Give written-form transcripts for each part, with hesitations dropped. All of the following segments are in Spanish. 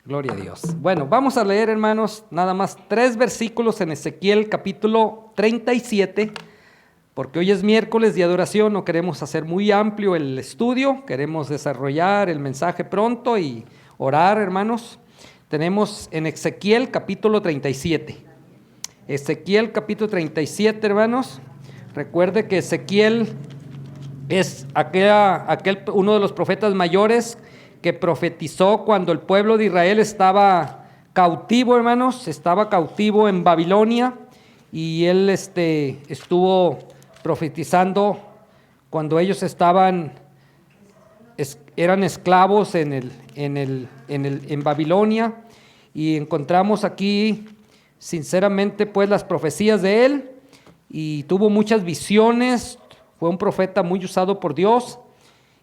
Gloria a Dios. Bueno, vamos a leer, hermanos, nada más 3 versículos en Ezequiel capítulo 37, porque hoy es miércoles de adoración, no queremos hacer muy amplio el estudio, queremos desarrollar el mensaje pronto y orar, hermanos. Tenemos en Ezequiel capítulo 37. Ezequiel capítulo 37, hermanos. Recuerde que Ezequiel es aquel uno de los profetas mayores que profetizó cuando el pueblo de Israel estaba cautivo, hermanos, estaba cautivo en Babilonia, y él estuvo profetizando cuando ellos eran esclavos en Babilonia, y encontramos aquí sinceramente pues las profecías de él, y tuvo muchas visiones. Fue un profeta muy usado por Dios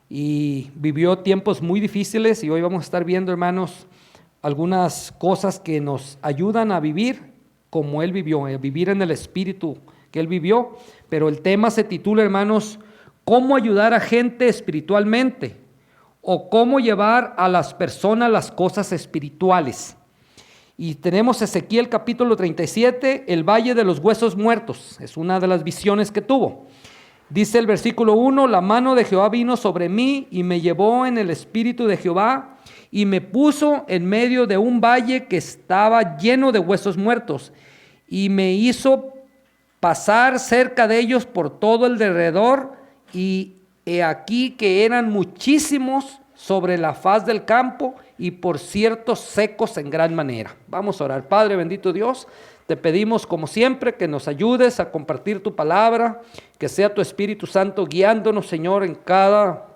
y vivió tiempos muy difíciles, y hoy vamos a estar viendo, hermanos, algunas cosas que nos ayudan a vivir como él vivió, a vivir en el espíritu que él vivió. Pero el tema se titula, hermanos, ¿cómo ayudar a gente espiritualmente? O cómo llevar a las personas las cosas espirituales. Y tenemos Ezequiel capítulo 37, el valle de los huesos muertos. Es una de las visiones que tuvo. Dice el versículo 1, la mano de Jehová vino sobre mí y me llevó en el espíritu de Jehová y me puso en medio de un valle que estaba lleno de huesos muertos, y me hizo pasar cerca de ellos por todo el derredor, y he aquí que eran muchísimos sobre la faz del campo, y por cierto secos en gran manera. Vamos a orar. Padre bendito Dios, te pedimos como siempre que nos ayudes a compartir tu palabra, que sea tu Espíritu Santo guiándonos, Señor, en cada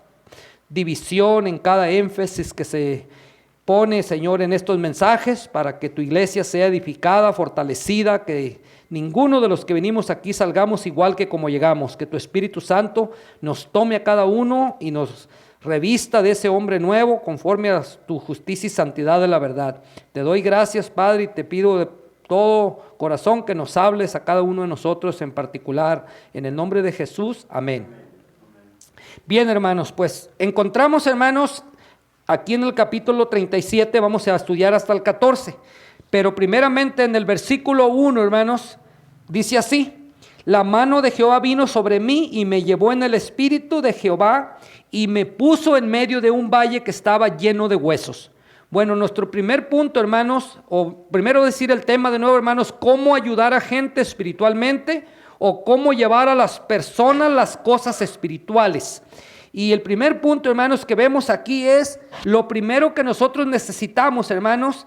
división, en cada énfasis que se pone, Señor, en estos mensajes, para que tu iglesia sea edificada, fortalecida, que ninguno de los que venimos aquí salgamos igual que como llegamos, que tu Espíritu Santo nos tome a cada uno y nos revista de ese hombre nuevo conforme a tu justicia y santidad de la verdad. Te doy gracias, Padre, y te pido de todo corazón que nos hables a cada uno de nosotros en particular, en el nombre de Jesús, amén. Bien, hermanos, pues encontramos, hermanos, aquí en el capítulo 37, vamos a estudiar hasta el 14, pero primeramente en el versículo 1, hermanos, dice así: la mano de Jehová vino sobre mí y me llevó en el espíritu de Jehová y me puso en medio de un valle que estaba lleno de huesos. Bueno, nuestro primer punto, hermanos, o primero decir el tema de nuevo, hermanos, cómo ayudar a gente espiritualmente, o cómo llevar a las personas las cosas espirituales. Y el primer punto, hermanos, que vemos aquí es, lo primero que nosotros necesitamos, hermanos,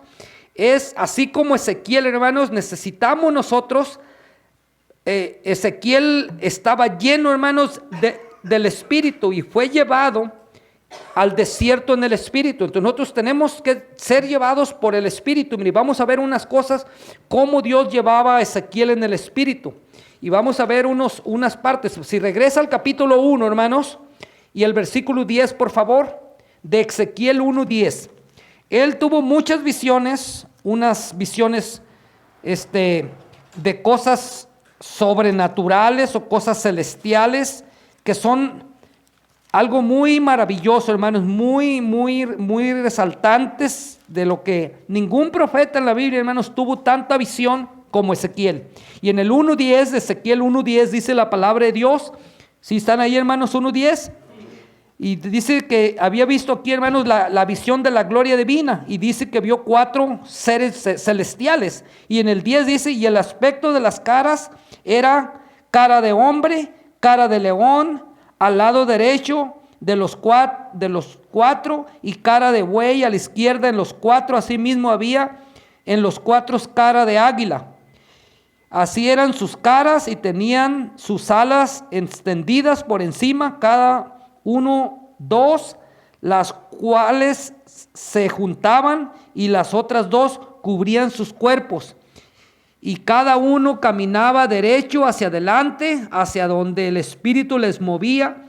es, así como Ezequiel, hermanos, necesitamos nosotros, Ezequiel estaba lleno, hermanos, del Espíritu, y fue llevado al desierto en el Espíritu. Entonces nosotros tenemos que ser llevados por el Espíritu. Mire, vamos a ver unas cosas, cómo Dios llevaba a Ezequiel en el Espíritu, y vamos a ver unas partes. Si regresa al capítulo 1, hermanos, y el versículo 10, por favor, de Ezequiel 1:10. Él tuvo muchas visiones, unas visiones de cosas sobrenaturales o cosas celestiales, que son algo muy maravilloso, hermanos, muy, muy, muy resaltantes, de lo que ningún profeta en la Biblia, hermanos, tuvo tanta visión como Ezequiel. Y en el 1:10 de Ezequiel 1:10 dice la palabra de Dios. ¿Sí están ahí, hermanos? 1:10. Y dice que había visto aquí, hermanos, la visión de la gloria divina, y dice que vio 4 seres celestiales. Y en el 10 dice, y el aspecto de las caras era cara de hombre, cara de león, al lado derecho de los 4, y cara de buey a la izquierda en los 4. Asimismo había en los 4 cara de águila. Así eran sus caras, y tenían sus alas extendidas por encima, cada uno 2, las cuales se juntaban, y las otras 2 cubrían sus cuerpos. Y cada uno caminaba derecho hacia adelante, hacia donde el Espíritu les movía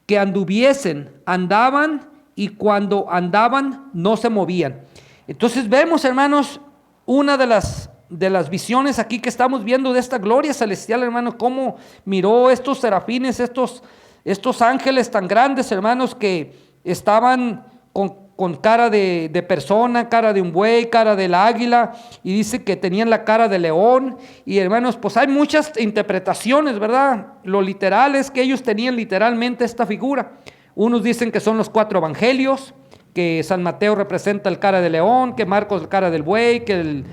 que anduviesen. Andaban, y cuando andaban no se movían. Entonces vemos, hermanos, una de las visiones aquí que estamos viendo de esta gloria celestial, hermanos, cómo miró estos serafines, estos ángeles tan grandes, hermanos, que estaban con con cara de persona, cara de un buey, cara del águila, y dice que tenían la cara de león. Y hermanos, pues hay muchas interpretaciones, ¿verdad? Lo literal es que ellos tenían literalmente esta figura. Unos dicen que son los 4 evangelios, que San Mateo representa el cara de león, que Marcos la cara del buey, que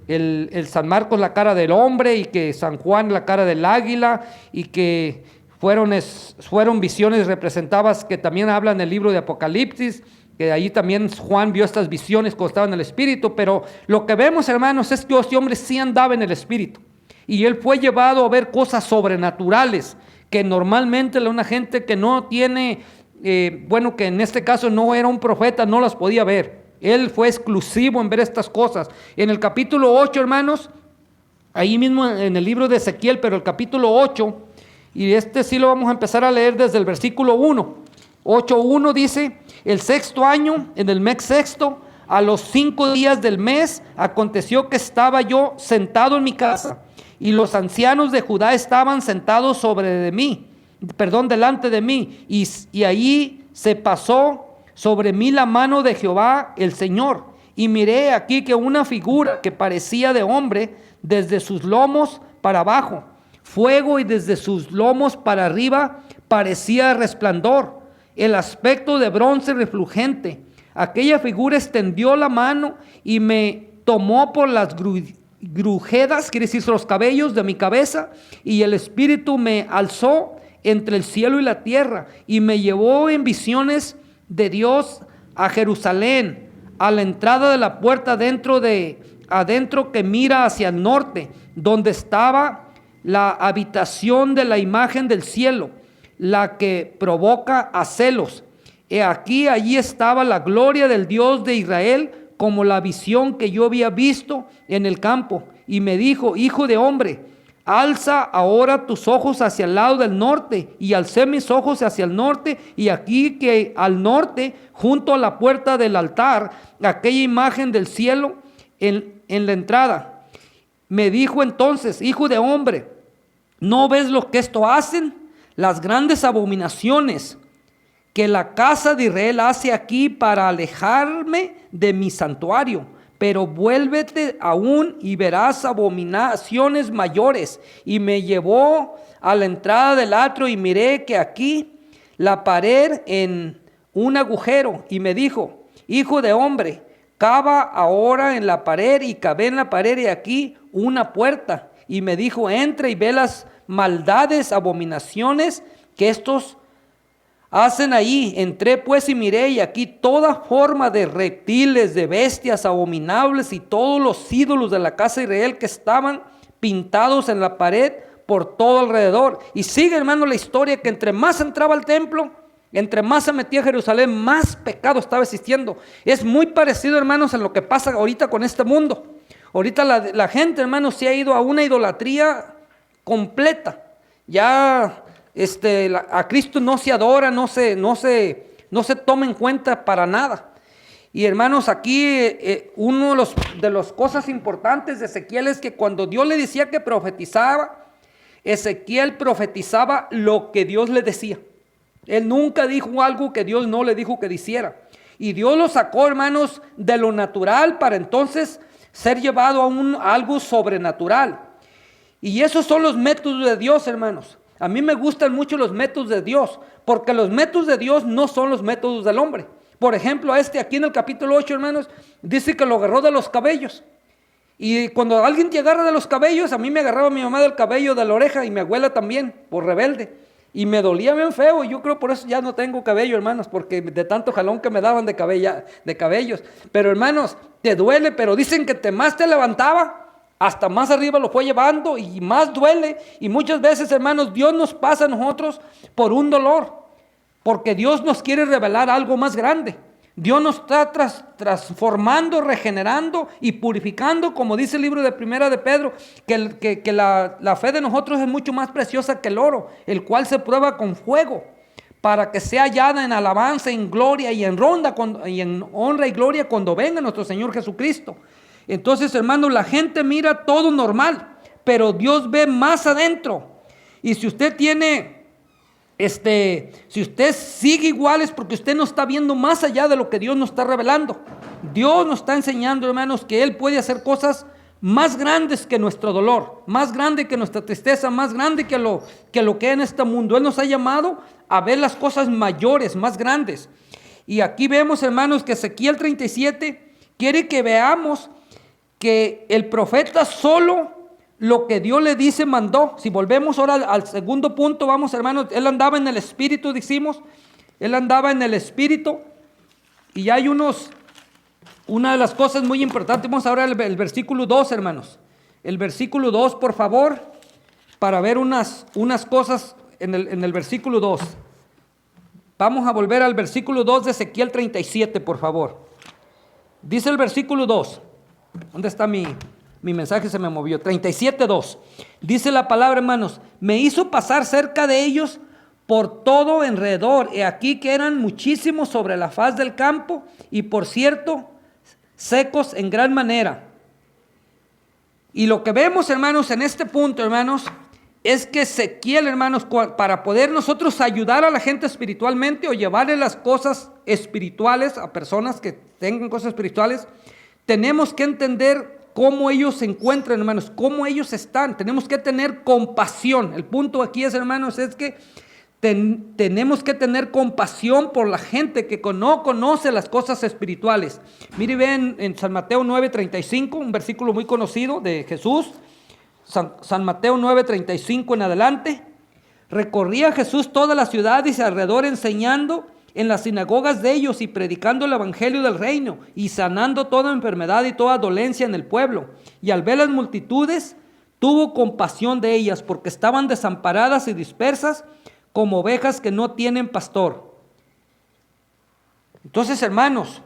el San Marcos la cara del hombre, y que San Juan la cara del águila, y que fueron visiones representadas que también hablan en el libro de Apocalipsis, que ahí también Juan vio estas visiones cuando estaba en el Espíritu. Pero lo que vemos, hermanos, es que este hombre sí andaba en el Espíritu, y él fue llevado a ver cosas sobrenaturales que normalmente una gente que no tiene, que en este caso no era un profeta, no las podía ver. Él fue exclusivo en ver estas cosas. En el capítulo 8, hermanos, ahí mismo en el libro de Ezequiel, pero el capítulo 8, y sí lo vamos a empezar a leer desde el versículo 1. 8:1 dice: el 6º año, en el mes 6º, a los 5 días del mes, aconteció que estaba yo sentado en mi casa, y los ancianos de Judá estaban sentados delante de mí, y allí se pasó sobre mí la mano de Jehová el Señor, y miré aquí que una figura que parecía de hombre, desde sus lomos para abajo fuego, y desde sus lomos para arriba parecía resplandor, el aspecto de bronce refulgente. Aquella figura extendió la mano y me tomó por las grujedas, quiere decir los cabellos de mi cabeza, y el Espíritu me alzó entre el cielo y la tierra, y me llevó en visiones de Dios a Jerusalén, a la entrada de la puerta adentro que mira hacia el norte, donde estaba la habitación de la imagen del cielo, la que provoca a celos. Allí estaba la gloria del Dios de Israel, como la visión que yo había visto en el campo. Y me dijo: hijo de hombre, alza ahora tus ojos hacia el lado del norte. Y alcé mis ojos hacia el norte, y aquí que al norte, junto a la puerta del altar, aquella imagen del cielo en la entrada. Me dijo entonces: hijo de hombre, ¿no ves lo que esto hacen? Las grandes abominaciones que la casa de Israel hace aquí para alejarme de mi santuario. Pero vuélvete aún y verás abominaciones mayores. Y me llevó a la entrada del atrio, y miré que aquí la pared en un agujero. Y me dijo: hijo de hombre, cava ahora en la pared, y cavé en la pared, y aquí una puerta. Y me dijo: entra y ve las maldades, abominaciones que estos hacen ahí. Entré pues y miré, y aquí toda forma de reptiles, de bestias abominables, y todos los ídolos de la casa de Israel que estaban pintados en la pared por todo alrededor. Y sigue, hermano, la historia, que entre más entraba al templo, entre más se metía a Jerusalén, más pecado estaba existiendo. Es muy parecido, hermanos, en lo que pasa ahorita con este mundo. Ahorita la gente, hermanos, se ha ido a una idolatría completa. Ya a Cristo no se adora, no se toma en cuenta para nada. Y hermanos, aquí uno de las cosas importantes de Ezequiel es que cuando Dios le decía que profetizaba, Ezequiel profetizaba lo que Dios le decía. Él nunca dijo algo que Dios no le dijo que hiciera. Y Dios lo sacó, hermanos, de lo natural para entonces ser llevado a algo sobrenatural. Y esos son los métodos de Dios, hermanos. A mí me gustan mucho los métodos de Dios, porque los métodos de Dios no son los métodos del hombre. Por ejemplo, aquí en el capítulo 8, hermanos, dice que lo agarró de los cabellos. Y cuando alguien te agarra de los cabellos, a mí me agarraba mi mamá del cabello de la oreja, y mi abuela también, por rebelde. Y me dolía bien feo, y yo creo por eso ya no tengo cabello, hermanos, porque de tanto jalón que me daban de cabellos. Pero, hermanos, te duele, pero dicen que más te levantaba, hasta más arriba lo fue llevando, y más duele. Y muchas veces, hermanos, Dios nos pasa a nosotros por un dolor, porque Dios nos quiere revelar algo más grande. Dios nos está transformando, regenerando y purificando, como dice el libro de Primera de Pedro, que la fe de nosotros es mucho más preciosa que el oro, el cual se prueba con fuego, para que sea hallada en alabanza, en gloria y en honra y gloria cuando venga nuestro Señor Jesucristo. Entonces, hermanos, la gente mira todo normal, pero Dios ve más adentro. Y si usted tiene Si usted sigue igual es porque usted no está viendo más allá de lo que Dios nos está revelando. Dios nos está enseñando, hermanos, que Él puede hacer cosas más grandes que nuestro dolor, más grande que nuestra tristeza, más grande que lo que hay en este mundo. Él nos ha llamado a ver las cosas mayores, más grandes. Y aquí vemos, hermanos, que Ezequiel 37 quiere que veamos que el profeta solo lo que Dios le dice mandó. Si volvemos ahora al segundo punto, vamos, hermanos, él andaba en el Espíritu, decimos. Él andaba en el Espíritu. Y hay una de las cosas muy importantes. Vamos ahora al versículo 2, hermanos. El versículo 2, por favor, para ver unas cosas en el versículo 2. Vamos a volver al versículo 2 de Ezequiel 37, por favor. Dice el versículo 2. ¿Dónde está mi mensaje? Se me movió. 37:2. Dice la palabra, hermanos: me hizo pasar cerca de ellos por todo alrededor. He aquí que eran muchísimos sobre la faz del campo, y por cierto, secos en gran manera. Y lo que vemos, hermanos, en este punto, hermanos, es que Ezequiel, hermanos, para poder nosotros ayudar a la gente espiritualmente o llevarle las cosas espirituales a personas que tengan cosas espirituales, tenemos que entender cómo ellos se encuentran, hermanos, cómo ellos están. Tenemos que tener compasión. El punto aquí es, hermanos, es que tenemos que tener compasión por la gente que no conoce las cosas espirituales. Mire, ven en San Mateo 9:35, un versículo muy conocido de Jesús. San Mateo 9:35 en adelante. Recorría Jesús toda la ciudad y alrededor, enseñando en las sinagogas de ellos y predicando el evangelio del reino y sanando toda enfermedad y toda dolencia en el pueblo. Y al ver las multitudes, tuvo compasión de ellas, porque estaban desamparadas y dispersas como ovejas que no tienen pastor. Entonces, hermanos,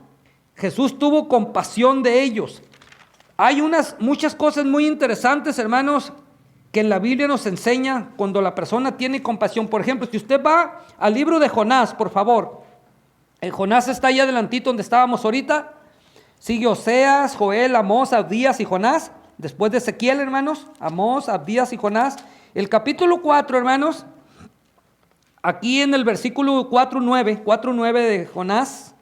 Jesús tuvo compasión de ellos. Hay muchas cosas muy interesantes, hermanos, que en la Biblia nos enseña cuando la persona tiene compasión. Por ejemplo, si usted va al libro de Jonás, por favor. Jonás está ahí adelantito donde estábamos ahorita. Sigue Oseas, Joel, Amós, Abdías y Jonás. Después de Ezequiel, hermanos, Amós, Abdías y Jonás. El capítulo 4, hermanos, aquí en el versículo 4:9 de Jonás,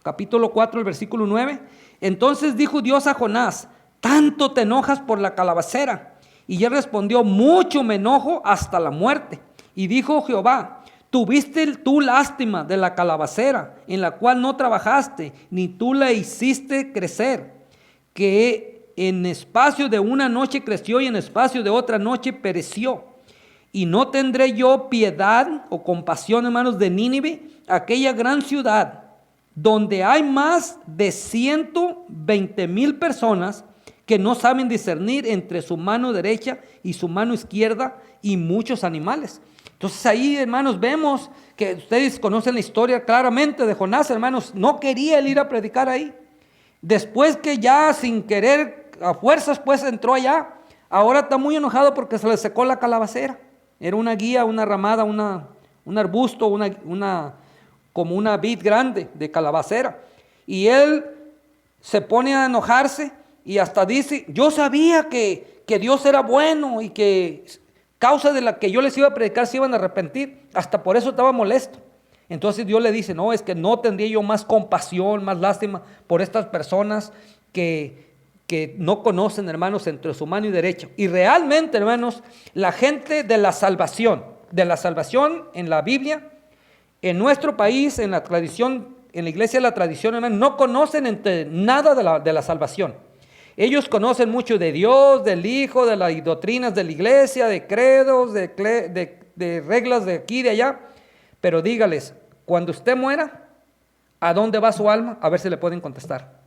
capítulo 4, el versículo 9. Entonces dijo Dios a Jonás: ¿tanto te enojas por la calabacera? Y él respondió: mucho me enojo hasta la muerte. Y dijo Jehová: ¿tuviste tú lástima de la calabacera, en la cual no trabajaste, ni tú la hiciste crecer, que en espacio de una noche creció y en espacio de otra noche pereció? Y no tendré yo piedad o compasión, hermanos, de Nínive, aquella gran ciudad, donde hay más de 120,000 personas que no saben discernir entre su mano derecha y su mano izquierda, y muchos animales. Entonces ahí, hermanos, vemos que ustedes conocen la historia claramente de Jonás, hermanos. No quería él ir a predicar ahí. Después que ya sin querer, a fuerzas, pues entró allá, ahora está muy enojado porque se le secó la calabacera. Era una guía, una ramada, un arbusto, como una vid grande de calabacera. Y él se pone a enojarse y hasta dice: yo sabía que Dios era bueno y que causa de la que yo les iba a predicar se iban a arrepentir. Hasta por eso estaba molesto. Entonces Dios le dice: no, es que no tendría yo más compasión, más lástima por estas personas que no conocen, hermanos, entre su mano y derecha. Y realmente, hermanos, la gente de la salvación en la Biblia, en nuestro país, en la tradición, en la iglesia de la tradición, hermanos, no conocen nada de la salvación. Ellos conocen mucho de Dios, del Hijo, de las doctrinas de la iglesia, de credos, de reglas de aquí y de allá. Pero dígales, cuando usted muera, ¿a dónde va su alma? A ver si le pueden contestar.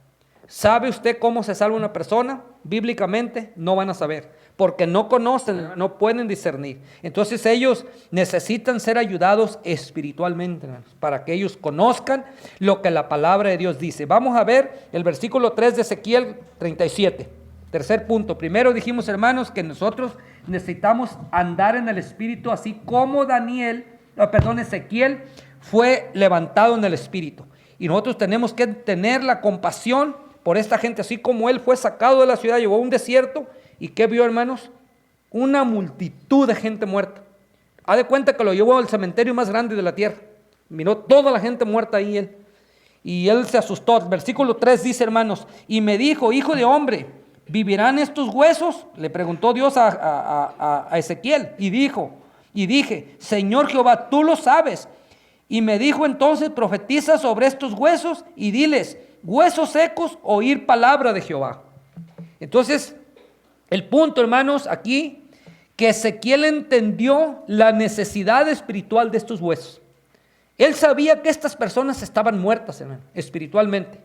¿Sabe usted cómo se salva una persona? Bíblicamente no van a saber, porque no conocen, no pueden discernir. Entonces ellos necesitan ser ayudados espiritualmente, hermanos, para que ellos conozcan lo que la palabra de Dios dice. Vamos a ver el versículo 3 de Ezequiel 37. Tercer punto. Primero dijimos, hermanos, que nosotros necesitamos andar en el Espíritu, así como Ezequiel fue levantado en el Espíritu. Y nosotros tenemos que tener la compasión por esta gente, así como él fue sacado de la ciudad, llegó a un desierto. ¿Y qué vio, hermanos? Una multitud de gente muerta. Haz de cuenta que lo llevó al cementerio más grande de la tierra. Miró toda la gente muerta ahí él. Y él se asustó. Versículo 3 dice, hermanos, y me dijo, hijo de hombre, ¿vivirán estos huesos? Le preguntó Dios a Ezequiel. Y dije, Señor Jehová, tú lo sabes. Y me dijo entonces, profetiza sobre estos huesos y diles, huesos secos, oír palabra de Jehová. Entonces, el punto, hermanos, aquí, que Ezequiel entendió la necesidad espiritual de estos huesos. Él sabía que estas personas estaban muertas, hermano, espiritualmente.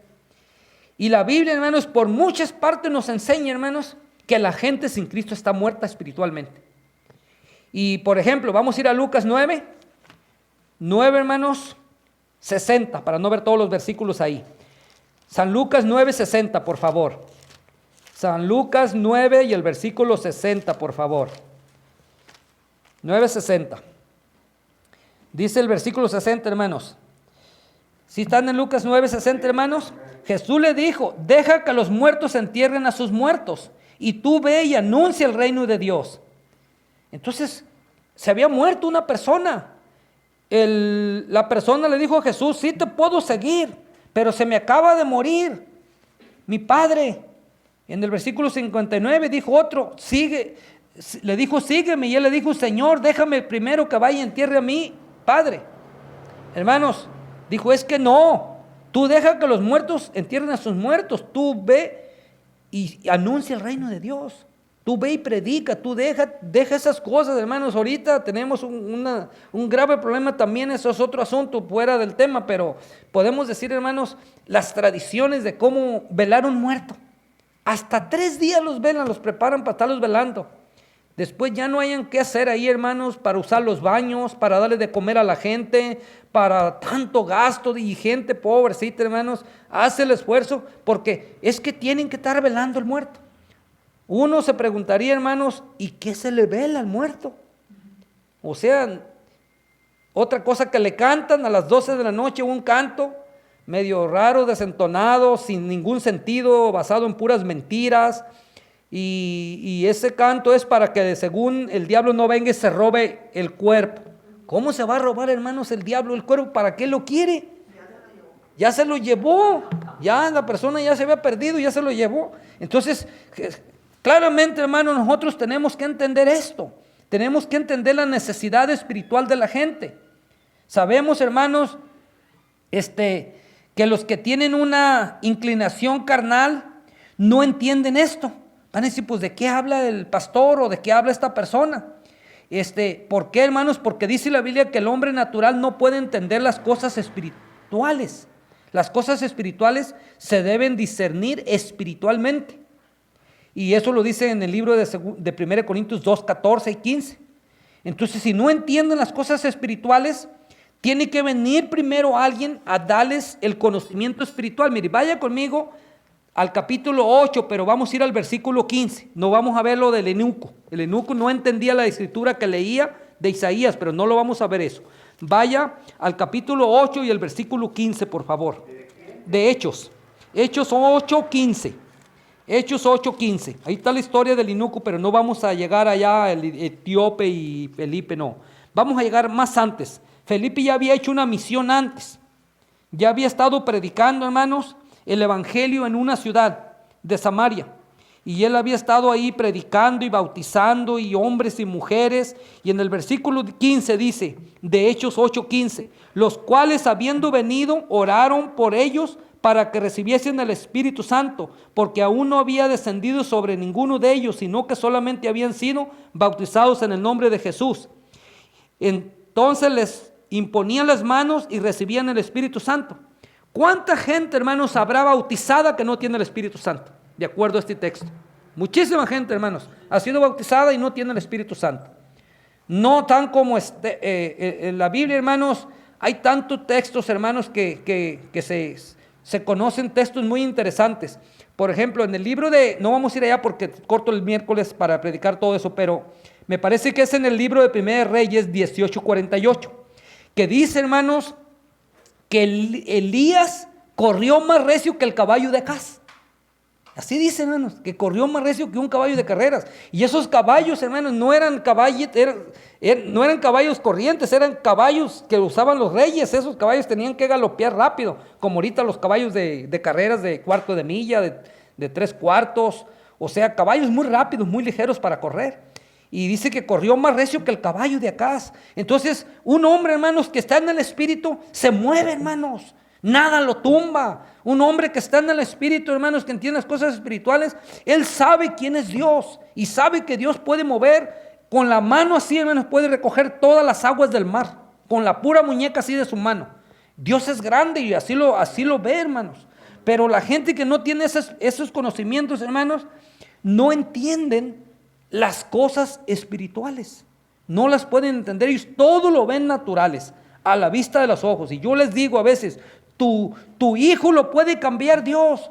Y la Biblia, hermanos, por muchas partes nos enseña, hermanos, que la gente sin Cristo está muerta espiritualmente. Y, por ejemplo, vamos a ir a Lucas 9, hermanos, 60, para no ver todos los versículos ahí. San Lucas 9, 60, por favor. San Lucas 9 y el versículo 60, por favor. 9, 60. Dice el versículo 60, hermanos. ¿Sí están en Lucas 9, 60, hermanos? Jesús le dijo, deja que los muertos entierren a sus muertos, y tú ve y anuncia el reino de Dios. Entonces, se había muerto una persona. La persona le dijo a Jesús, sí te puedo seguir, pero se me acaba de morir mi padre. En el versículo 59 dijo otro, le dijo, sígueme. Y él le dijo, Señor, déjame primero que vaya y entierre a mi padre. Hermanos, dijo, es que no, tú deja que los muertos entierren a sus muertos, tú ve y anuncia el reino de Dios. Tú ve y predica, tú deja esas cosas, hermanos. Ahorita tenemos un grave problema también, eso es otro asunto fuera del tema, pero podemos decir, hermanos, las tradiciones de cómo velar un muerto. Hasta 3 días los velan, los preparan para estarlos velando. Después ya no hayan qué hacer ahí, hermanos, para usar los baños, para darle de comer a la gente, para tanto gasto y gente pobrecita, hermanos, hace el esfuerzo porque es que tienen que estar velando al muerto. Uno se preguntaría, hermanos, ¿y qué se le vela al muerto? O sea, otra cosa que le cantan a las 12 de la noche, un canto medio raro, desentonado, sin ningún sentido, basado en puras mentiras. Y ese canto es para que según el diablo no venga y se robe el cuerpo. ¿Cómo se va a robar, hermanos, el diablo el cuerpo? ¿Para qué lo quiere? Ya se lo llevó. Ya la persona ya se había perdido, ya se lo llevó. Entonces, claramente, hermanos, nosotros tenemos que entender esto. Tenemos que entender la necesidad espiritual de la gente. Sabemos, hermanos, que los que tienen una inclinación carnal no entienden esto. Van a decir, pues, ¿de qué habla el pastor o de qué habla esta persona? ¿Por qué, hermanos? Porque dice la Biblia que el hombre natural no puede entender las cosas espirituales. Las cosas espirituales se deben discernir espiritualmente. Y eso lo dice en el libro de 1 Corintios 2, 14 y 15. Entonces, si no entienden las cosas espirituales, tiene que venir primero alguien a darles el conocimiento espiritual. Mire, vaya conmigo al capítulo 8, pero vamos a ir al versículo 15. No vamos a ver lo del eunuco. El eunuco no entendía la escritura que leía de Isaías, pero no lo vamos a ver eso. Vaya al capítulo 8 y el versículo 15, por favor. De Hechos. Hechos 8, 15. Hechos 8, 15. Ahí está la historia del eunuco, pero no vamos a llegar allá, el etíope y Felipe, no. Vamos a llegar más antes. Felipe ya había hecho una misión antes. Ya había estado predicando, hermanos, el evangelio en una ciudad de Samaria. Y él había estado ahí predicando y bautizando y hombres y mujeres. Y en el versículo 15 dice, de Hechos 8:15, los cuales habiendo venido oraron por ellos para que recibiesen el Espíritu Santo, porque aún no había descendido sobre ninguno de ellos, sino que solamente habían sido bautizados en el nombre de Jesús. Entonces les imponían las manos y recibían el Espíritu Santo. ¿Cuánta gente, hermanos, habrá bautizada que no tiene el Espíritu Santo? De acuerdo a este texto. Muchísima gente, hermanos, ha sido bautizada y no tiene el Espíritu Santo. No tan como en la Biblia, hermanos, hay tantos textos, hermanos, que se conocen textos muy interesantes. Por ejemplo, en el libro no vamos a ir allá porque corto el miércoles para predicar todo eso, pero me parece que es en el libro de 1 Reyes 18:48, que dice, hermanos, que Elías corrió más recio que el caballo de Acaz. Así dice, hermanos, que corrió más recio que un caballo de carreras. Y esos caballos, hermanos, no eran caballos, no eran caballos corrientes, eran caballos que usaban los reyes. Esos caballos tenían que galopear rápido, como ahorita los caballos de carreras de cuarto de milla, de 3/4. O sea, caballos muy rápidos, muy ligeros para correr. Y dice que corrió más recio que el caballo de Acaz. Entonces, un hombre, hermanos, que está en el Espíritu, se mueve, hermanos. Nada lo tumba. Un hombre que está en el Espíritu, hermanos, que entiende las cosas espirituales, él sabe quién es Dios y sabe que Dios puede mover con la mano así, hermanos, puede recoger todas las aguas del mar, con la pura muñeca así de su mano. Dios es grande y así lo ve, hermanos. Pero la gente que no tiene esos conocimientos, hermanos, no entienden las cosas espirituales. No las pueden entender. Ellos todo lo ven naturales, a la vista de los ojos. Y yo les digo a veces, tu hijo lo puede cambiar Dios.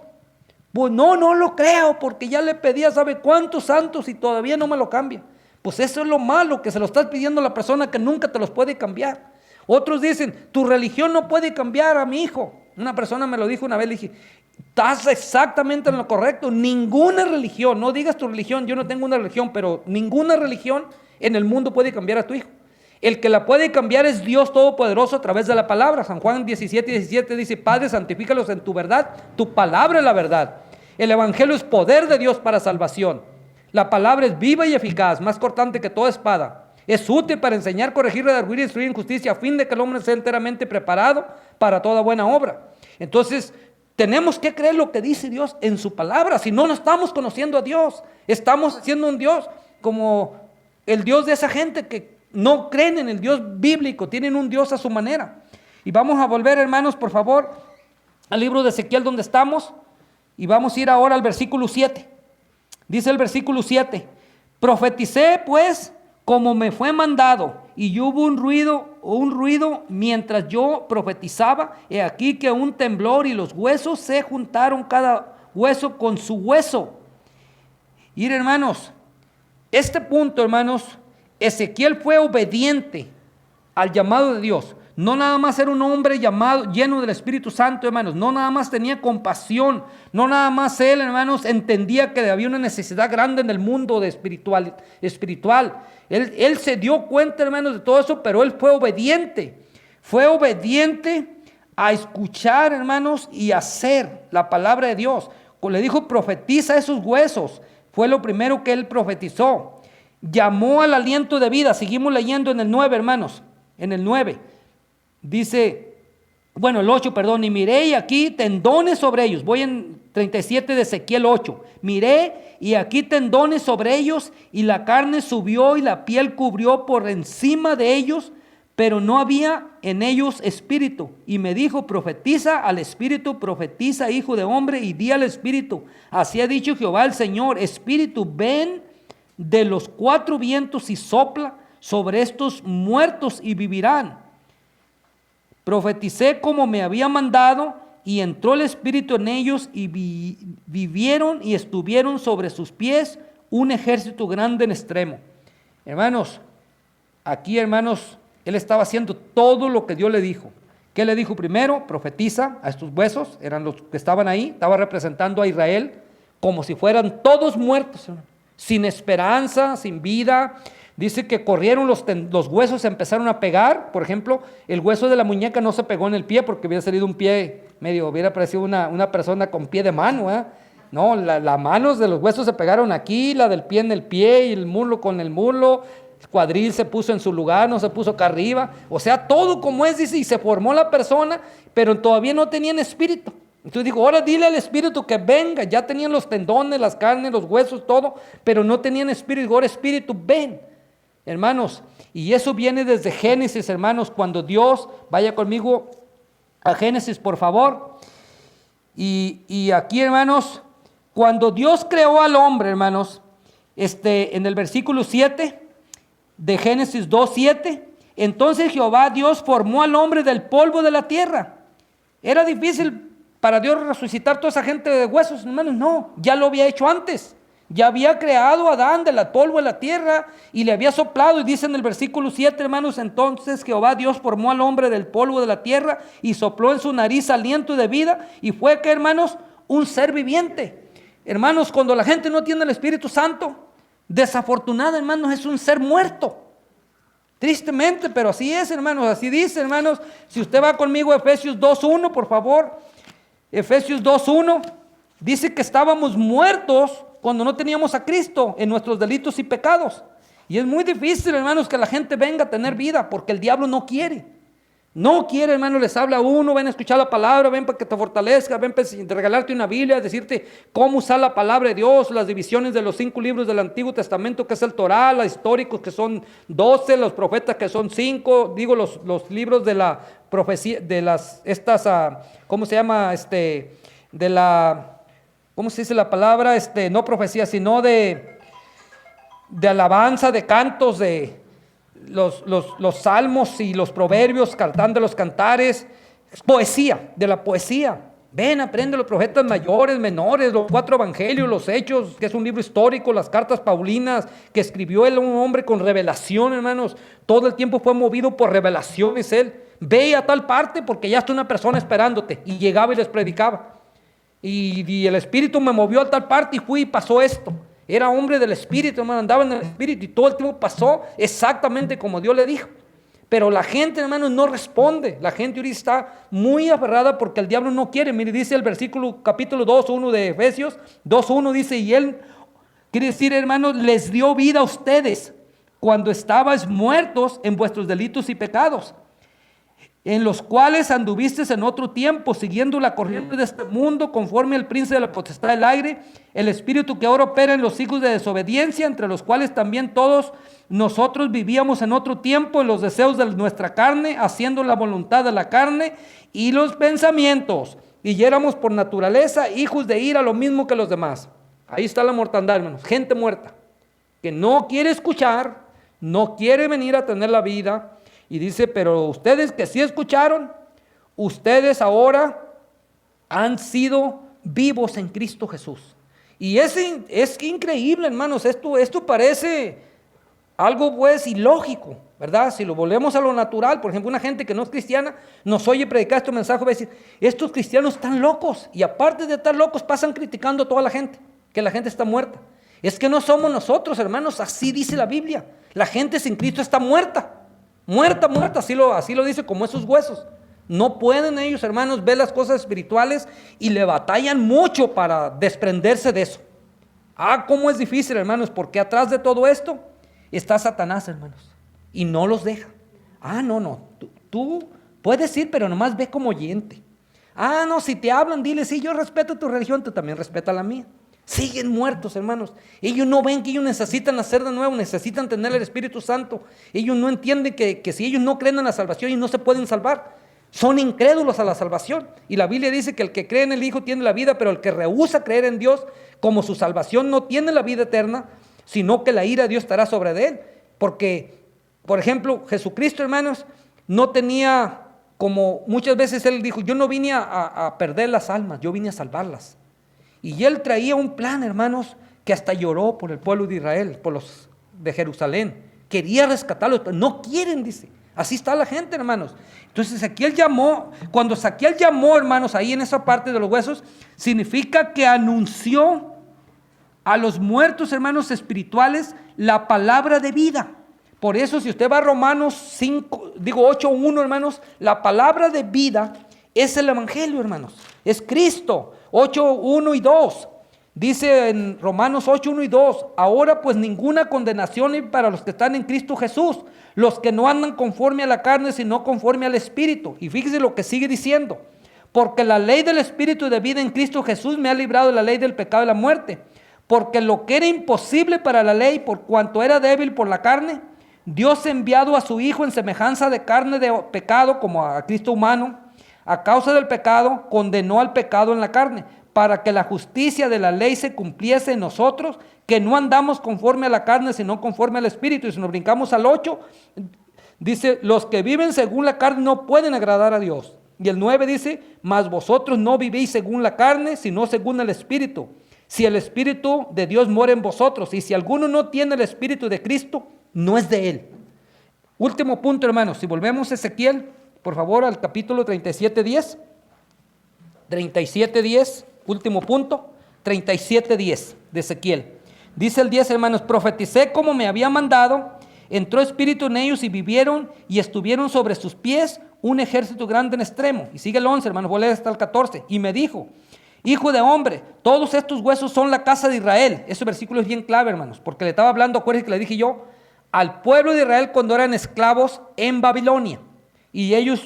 Pues no lo creo, porque ya le pedía sabe cuántos santos y todavía no me lo cambia. Pues eso es lo malo, que se lo estás pidiendo a la persona que nunca te los puede cambiar. Otros dicen, tu religión no puede cambiar a mi hijo. Una persona me lo dijo una vez, le dije, estás exactamente en lo correcto. Ninguna religión, no digas tu religión, yo no tengo una religión, pero ninguna religión en el mundo puede cambiar a tu hijo. El que la puede cambiar es Dios Todopoderoso a través de la palabra. San Juan 17:17 dice, Padre, santifícalos en tu verdad, tu palabra es la verdad. El evangelio es poder de Dios para salvación. La palabra es viva y eficaz, más cortante que toda espada. Es útil para enseñar, corregir, redarguir y instruir en justicia, a fin de que el hombre sea enteramente preparado para toda buena obra. Entonces, tenemos que creer lo que dice Dios en su palabra. Si no, no estamos conociendo a Dios. Estamos haciendo un Dios como el Dios de esa gente que no creen en el Dios bíblico, tienen un Dios a su manera. Y vamos a volver, hermanos, por favor, al libro de Ezequiel donde estamos, y vamos a ir ahora al versículo 7. Dice el versículo 7, profeticé pues como me fue mandado, y hubo un ruido mientras yo profetizaba, he aquí que un temblor y los huesos se juntaron cada hueso con su hueso. Y hermanos, este punto, hermanos, Ezequiel fue obediente al llamado de Dios. No nada más era un hombre llamado, lleno del Espíritu Santo, hermanos. No nada más tenía compasión. No nada más él, hermanos, entendía que había una necesidad grande en el mundo de espiritual. Él se dio cuenta, hermanos, de todo eso, pero él fue obediente. Fue obediente a escuchar, hermanos, y hacer la palabra de Dios. Le dijo, profetiza esos huesos. Fue lo primero que él profetizó. Llamó al aliento de vida. Seguimos leyendo en el 9, hermanos. En el 9. Dice, bueno, el 8, perdón. Y miré y aquí tendones sobre ellos. Voy en 37 de Ezequiel 8. Miré y aquí tendones sobre ellos, y la carne subió y la piel cubrió por encima de ellos, pero no había en ellos espíritu. Y me dijo, profetiza al espíritu, profetiza, hijo de hombre, y di al espíritu. Así ha dicho Jehová el Señor, espíritu, ven de los 4 vientos y sopla sobre estos muertos y vivirán. Profeticé como me había mandado, y entró el espíritu en ellos, y vivieron y estuvieron sobre sus pies un ejército grande en extremo. Hermanos, aquí, hermanos, él estaba haciendo todo lo que Dios le dijo. ¿Qué le dijo primero? Profetiza a estos huesos, eran los que estaban ahí, estaba representando a Israel como si fueran todos muertos, sin esperanza, sin vida. Dice que corrieron los huesos, se empezaron a pegar. Por ejemplo, el hueso de la muñeca no se pegó en el pie porque hubiera salido un pie medio, hubiera parecido una persona con pie de mano, ¿eh? No, las manos de los huesos se pegaron aquí, la del pie en el pie y el muslo con el muslo. El cuadril se puso en su lugar, no se puso acá arriba. O sea, todo como es, dice, y se formó la persona, pero todavía no tenían espíritu. Entonces digo, ahora dile al espíritu que venga. Ya tenían los tendones, las carnes, los huesos, todo, pero no tenían espíritu. Ahora espíritu, ven. Hermanos, y eso viene desde Génesis, hermanos, cuando Dios, vaya conmigo a Génesis, por favor. Y aquí, hermanos, cuando Dios creó al hombre, hermanos, en el versículo 7 de Génesis 2:7, entonces Jehová Dios formó al hombre del polvo de la tierra. Era difícil para Dios resucitar toda esa gente de huesos, hermanos. No, ya lo había hecho antes. Ya había creado a Adán del polvo de la tierra y le había soplado. Y dice en el versículo 7, hermanos, entonces Jehová Dios formó al hombre del polvo de la tierra y sopló en su nariz aliento de vida, y fue que, hermanos, un ser viviente. Hermanos, cuando la gente no tiene el Espíritu Santo, desafortunada, hermanos, es un ser muerto. Tristemente, pero así es, hermanos, así dice, hermanos. Si usted va conmigo a Efesios 2.1, por favor. Efesios 2.1 dice que estábamos muertos cuando no teníamos a Cristo en nuestros delitos y pecados. Y es muy difícil, hermanos, que la gente venga a tener vida porque el diablo no quiere. No quiere, hermanos, les habla a uno, ven a escuchar la palabra, ven para que te fortalezca, ven para regalarte una Biblia, decirte cómo usar la palabra de Dios, las divisiones de los 5 libros del Antiguo Testamento, que es el Torá, los históricos que son 12, los profetas que son 5, digo los libros de la profecía, de las, ¿cómo se llama? De la, ¿cómo se dice la palabra? No profecía, sino de alabanza, de cantos, de los salmos y los proverbios, cantando los cantares, poesía, de la poesía. Ven, aprende los profetas mayores, menores, los 4 evangelios, los hechos, que es un libro histórico, las cartas paulinas, que escribió él, un hombre con revelación, hermanos. Todo el tiempo fue movido por revelaciones él. Ve a tal parte porque ya está una persona esperándote. Y llegaba y les predicaba. Y el Espíritu me movió a tal parte y fui y pasó esto. Era hombre del Espíritu, hermano, andaba en el Espíritu y todo el tiempo pasó exactamente como Dios le dijo. Pero la gente, hermano, no responde. La gente ahorita está muy aferrada porque el diablo no quiere. Mire, dice el versículo, capítulo 2.1 de Efesios, 2.1 dice, y él, quiere decir, hermanos, les dio vida a ustedes cuando estabais muertos en vuestros delitos y pecados, en los cuales anduvisteis en otro tiempo, siguiendo la corriente de este mundo, conforme al príncipe de la potestad del aire, el espíritu que ahora opera en los hijos de desobediencia, entre los cuales también todos nosotros vivíamos en otro tiempo, en los deseos de nuestra carne, haciendo la voluntad de la carne y los pensamientos, y éramos por naturaleza hijos de ira, lo mismo que los demás. Ahí está la mortandad, hermanos, gente muerta, que no quiere escuchar, no quiere venir a tener la vida. Y dice, pero ustedes que sí escucharon, ustedes ahora han sido vivos en Cristo Jesús. Y es increíble, hermanos, esto parece algo pues ilógico, ¿verdad? Si lo volvemos a lo natural, por ejemplo, una gente que no es cristiana nos oye predicar este mensaje y va a decir, estos cristianos están locos, y aparte de estar locos pasan criticando a toda la gente, que la gente está muerta. Es que no somos nosotros, hermanos, así dice la Biblia. La gente sin Cristo está muerta. Muerta, así lo dice, como esos huesos. No pueden ellos, hermanos, ver las cosas espirituales y le batallan mucho para desprenderse de eso. Cómo es difícil, hermanos, porque atrás de todo esto está Satanás, hermanos, y no los deja. No, tú puedes ir, pero nomás ve como oyente. No, si te hablan, dile, sí, yo respeto tu religión, tú también respeta la mía. Siguen muertos, hermanos. Ellos no ven que ellos necesitan nacer de nuevo, necesitan tener el Espíritu Santo. Ellos no entienden que si ellos no creen en la salvación, ellos no se pueden salvar. Son incrédulos a la salvación. Y la Biblia dice que el que cree en el Hijo tiene la vida, pero el que rehúsa creer en Dios, como su salvación no tiene la vida eterna, sino que la ira de Dios estará sobre de él. Porque, por ejemplo, Jesucristo, hermanos, no tenía, como muchas veces él dijo, yo no vine a perder las almas, yo vine a salvarlas. Y él traía un plan, hermanos, que hasta lloró por el pueblo de Israel, por los de Jerusalén. Quería rescatarlos, pero no quieren, dice. Así está la gente, hermanos. Entonces Ezequiel llamó, cuando Ezequiel llamó, hermanos, ahí en esa parte de los huesos, significa que anunció a los muertos, hermanos espirituales, la palabra de vida. Por eso, si usted va a Romanos 8:1, hermanos, la palabra de vida es el evangelio, hermanos. Es Cristo. 8:1 y 2. Dice en Romanos 8:1 y 2, ahora pues ninguna condenación hay para los que están en Cristo Jesús, los que no andan conforme a la carne, sino conforme al Espíritu. Y fíjese lo que sigue diciendo, porque la ley del Espíritu de vida en Cristo Jesús me ha librado de la ley del pecado y la muerte, porque lo que era imposible para la ley, por cuanto era débil por la carne, Dios ha enviado a su Hijo en semejanza de carne de pecado, como a Cristo humano, a causa del pecado, condenó al pecado en la carne, para que la justicia de la ley se cumpliese en nosotros, que no andamos conforme a la carne, sino conforme al Espíritu. Y si nos brincamos al 8, dice, los que viven según la carne no pueden agradar a Dios. Y el 9 dice, mas vosotros no vivís según la carne, sino según el Espíritu. Si el Espíritu de Dios mora en vosotros, y si alguno no tiene el Espíritu de Cristo, no es de él. Último punto, hermanos, si volvemos a Ezequiel, por favor, al capítulo 37:10. 37:10, último punto. 37:10 de Ezequiel. Dice el 10, hermanos: profeticé como me había mandado, entró espíritu en ellos y vivieron y estuvieron sobre sus pies un ejército grande en extremo. Y sigue el 11, hermanos, voy a leer hasta el 14. Y me dijo: hijo de hombre, todos estos huesos son la casa de Israel. Ese versículo es bien clave, hermanos, porque le estaba hablando, acuérdense que le dije yo, al pueblo de Israel cuando eran esclavos en Babilonia. Y ellos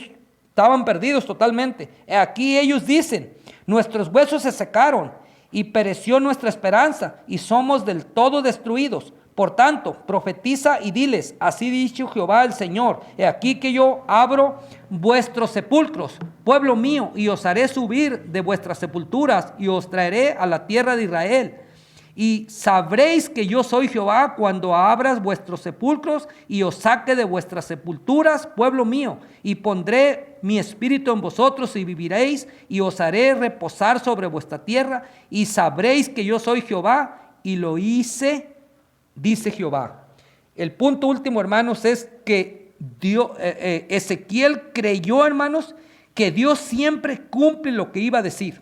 estaban perdidos totalmente. Aquí ellos dicen: nuestros huesos se secaron y pereció nuestra esperanza y somos del todo destruidos. Por tanto, profetiza y diles: así ha dicho Jehová el Señor, he aquí que yo abro vuestros sepulcros, pueblo mío, y os haré subir de vuestras sepulturas y os traeré a la tierra de Israel. Y sabréis que yo soy Jehová cuando abras vuestros sepulcros y os saque de vuestras sepulturas, pueblo mío, y pondré mi espíritu en vosotros y viviréis y os haré reposar sobre vuestra tierra y sabréis que yo soy Jehová y lo hice, dice Jehová. El punto último, hermanos, es que Ezequiel creyó, hermanos, que Dios siempre cumple lo que iba a decir.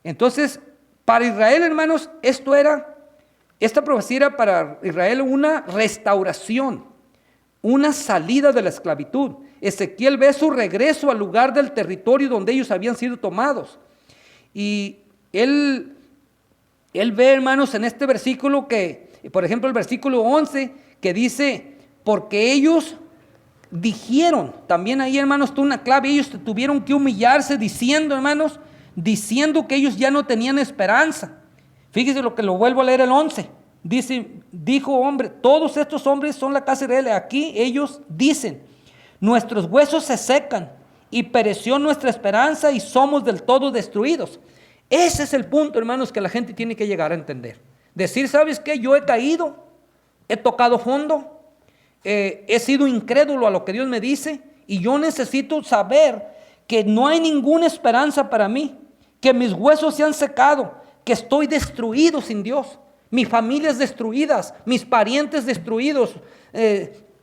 Entonces, para Israel, hermanos, esta profecía era para Israel una restauración, una salida de la esclavitud. Ezequiel ve su regreso al lugar del territorio donde ellos habían sido tomados. Y él ve, hermanos, en este versículo que, por ejemplo, el versículo 11, que dice: porque ellos dijeron, también ahí, hermanos, está una clave, ellos tuvieron que humillarse diciendo, hermanos, diciendo que ellos ya no tenían esperanza. Fíjese lo que lo vuelvo a leer el 11. Dijo hombre, todos estos hombres son la casa de Israel. Aquí ellos dicen: nuestros huesos se secan y pereció nuestra esperanza y somos del todo destruidos. Ese es el punto, hermanos, que la gente tiene que llegar a entender. Decir: ¿sabes qué? Yo he caído, he tocado fondo, he sido incrédulo a lo que Dios me dice y yo necesito saber que no hay ninguna esperanza para mí, que mis huesos se han secado, que estoy destruido sin Dios, mi familia es destruida, mis parientes destruidos,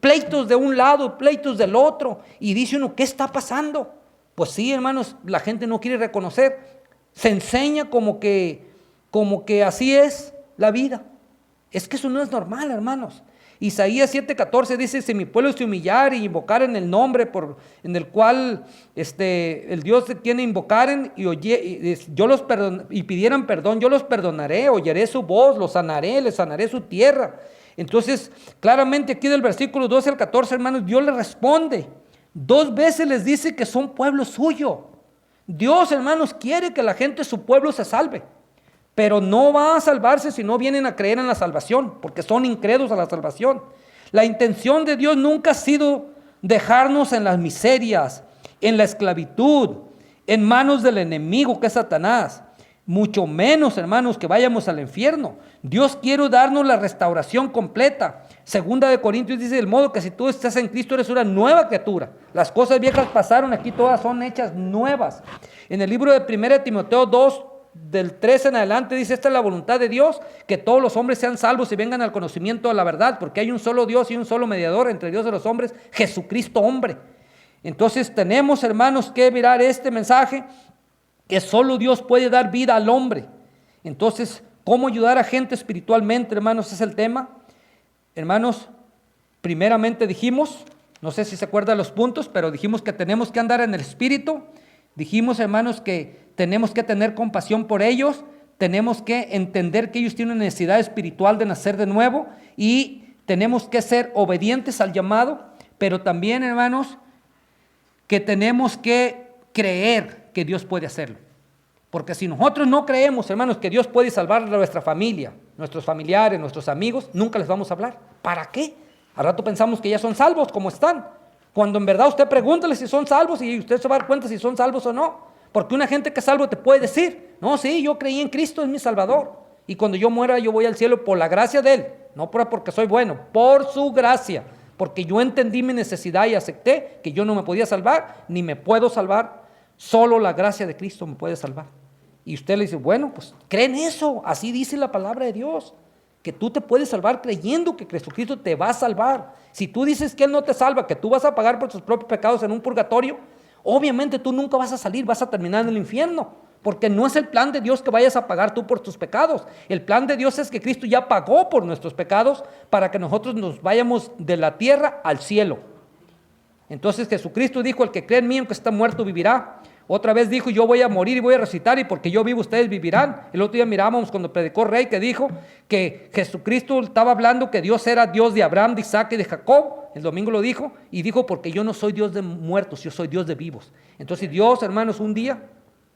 pleitos de un lado, pleitos del otro, y dice uno: ¿qué está pasando? Pues sí, hermanos, la gente no quiere reconocer, se enseña como que así es la vida. Es que eso no es normal, hermanos. Isaías 7:14 dice: si mi pueblo se humillare y invocar en el nombre en el cual el Dios tiene invocaren y pidieran perdón, yo los perdonaré, oyeré su voz, los sanaré, les sanaré su tierra. Entonces, claramente aquí del versículo 12 al 14, hermanos, Dios les responde. 2 veces les dice que son pueblo suyo. Dios, hermanos, quiere que la gente de su pueblo se salve. Pero no va a salvarse si no vienen a creer en la salvación, porque son incrédulos a la salvación. La intención de Dios nunca ha sido dejarnos en las miserias, en la esclavitud, en manos del enemigo que es Satanás. Mucho menos, hermanos, que vayamos al infierno. Dios quiere darnos la restauración completa. Segunda de Corintios dice: del modo que si tú estás en Cristo eres una nueva criatura. Las cosas viejas pasaron, aquí todas son hechas nuevas. En el libro de 1 Timoteo 2, del 13 en adelante dice: esta es la voluntad de Dios, que todos los hombres sean salvos y vengan al conocimiento de la verdad, porque hay un solo Dios y un solo mediador entre Dios y los hombres, Jesucristo hombre. Entonces tenemos, hermanos, que mirar este mensaje, que solo Dios puede dar vida al hombre. Entonces, ¿cómo ayudar a gente espiritualmente, hermanos? Es el tema. Hermanos, primeramente dijimos, no sé si se acuerdan los puntos, pero dijimos que tenemos que andar en el Espíritu. Dijimos, hermanos, que tenemos que tener compasión por ellos, tenemos que entender que ellos tienen necesidad espiritual de nacer de nuevo y tenemos que ser obedientes al llamado, pero también, hermanos, que tenemos que creer que Dios puede hacerlo. Porque si nosotros no creemos, hermanos, que Dios puede salvar a nuestra familia, nuestros familiares, nuestros amigos, nunca les vamos a hablar. ¿Para qué? Al rato pensamos que ya son salvos como están, cuando en verdad usted pregúntale si son salvos y usted se va a dar cuenta si son salvos o no. Porque una gente que es salvo te puede decir: no, sí, yo creí en Cristo, es mi Salvador, y cuando yo muera yo voy al cielo por la gracia de Él, no porque soy bueno, por su gracia, porque yo entendí mi necesidad y acepté que yo no me podía salvar, ni me puedo salvar, solo la gracia de Cristo me puede salvar. Y usted le dice: bueno, pues creen eso, así dice la palabra de Dios, que tú te puedes salvar creyendo que Jesucristo te va a salvar. Si tú dices que Él no te salva, que tú vas a pagar por tus propios pecados en un purgatorio, obviamente tú nunca vas a salir, vas a terminar en el infierno, Porque no es el plan de Dios que vayas a pagar tú por tus pecados. El plan de Dios es que Cristo ya pagó por nuestros pecados para que nosotros nos vayamos de la tierra al cielo. Entonces Jesucristo dijo: el que cree en mí, aunque está muerto, vivirá. Otra vez dijo: yo voy a morir y voy a resucitar, y porque yo vivo, ustedes vivirán. El otro día mirábamos cuando predicó Rey, que dijo que Jesucristo estaba hablando que Dios era Dios de Abraham, de Isaac y de Jacob. El domingo lo dijo, y dijo: porque yo no soy Dios de muertos, yo soy Dios de vivos. Entonces Dios, hermanos, un día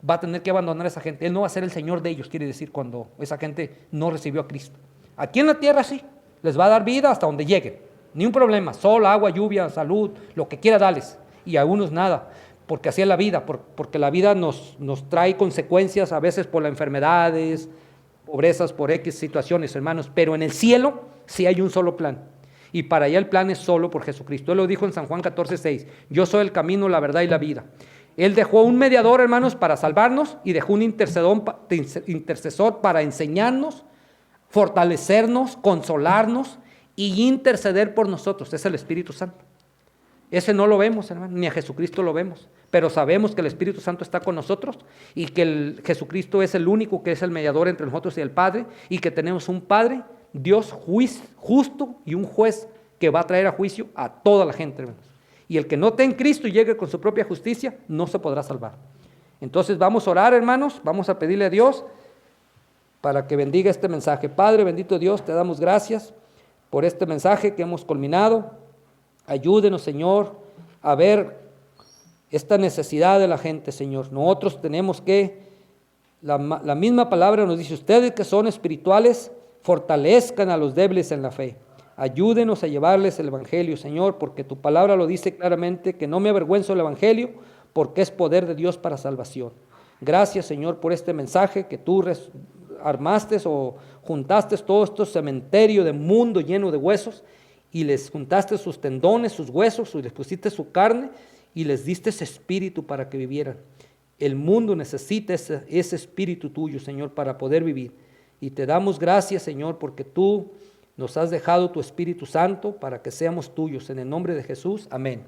va a tener que abandonar a esa gente. Él no va a ser el Señor de ellos, quiere decir, cuando esa gente no recibió a Cristo. Aquí en la tierra sí, les va a dar vida hasta donde lleguen, ni un problema, sol, agua, lluvia, salud, lo que quiera darles, y a unos nada, porque así es la vida, porque la vida nos trae consecuencias, a veces por las enfermedades, pobrezas, por X situaciones, hermanos, pero en el cielo sí hay un solo plan, y para allá el plan es solo por Jesucristo. Él lo dijo en San Juan 14:6, yo soy el camino, la verdad y la vida. Él dejó un mediador, hermanos, para salvarnos, y dejó un intercesor para enseñarnos, fortalecernos, consolarnos y interceder por nosotros. Es el Espíritu Santo. Ese no lo vemos, hermano, ni a Jesucristo lo vemos, pero sabemos que el Espíritu Santo está con nosotros, y que Jesucristo es el único que es el mediador entre nosotros y el Padre, y que tenemos un Padre, Dios justo, y un juez que va a traer a juicio a toda la gente, hermanos. Y el que no esté en Cristo y llegue con su propia justicia, no se podrá salvar. Entonces vamos a orar, hermanos, vamos a pedirle a Dios para que bendiga este mensaje. Padre, bendito Dios, te damos gracias por este mensaje que hemos culminado. Ayúdenos, Señor, a ver esta necesidad de la gente, Señor. Nosotros tenemos que, la misma palabra nos dice: ustedes que son espirituales, fortalezcan a los débiles en la fe. Ayúdenos a llevarles el Evangelio, Señor, porque tu palabra lo dice claramente, que no me avergüenzo del Evangelio, porque es poder de Dios para salvación. Gracias, Señor, por este mensaje que tú armaste o juntaste todo este cementerio de mundo lleno de huesos, y les juntaste sus tendones, sus huesos, y les pusiste su carne, y les diste ese espíritu para que vivieran. El mundo necesita ese espíritu tuyo, Señor, para poder vivir. Y te damos gracias, Señor, porque tú nos has dejado tu Espíritu Santo para que seamos tuyos. En el nombre de Jesús, amén.